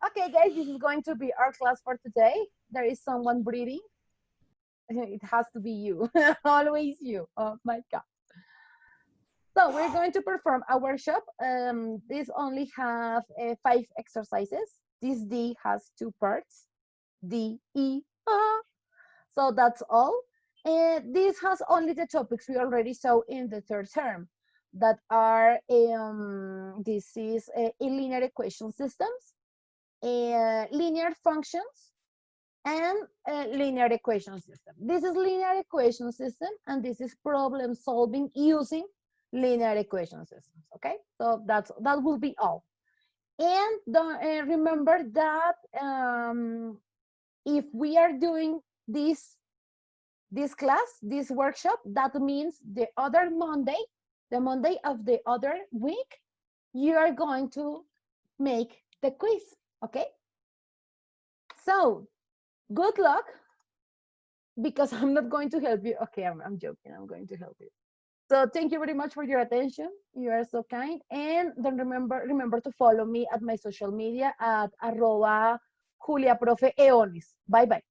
Okay, guys, this is going to be our class for today. There is someone breathing. It has to be you, always you. Oh my God. So we're going to perform a workshop. This only have 5 exercises. This D has 2 parts, D, E, A. So that's all. And this has only the topics we already saw in the third term that are, this is linear equation systems, linear functions, and linear equation system. This is linear equation system, and this is problem solving using linear equation systems. Okay, so that will be all. And remember that if we are doing this class, this workshop, that means the other Monday, the Monday of the other week, you are going to make the quiz. Okay, so good luck, because I'm not going to help you. Okay, I'm joking. I'm going to help you. So thank you very much for your attention. You are so kind. And don't remember to follow me at my social media at @JuliaProfeEonis. Bye bye.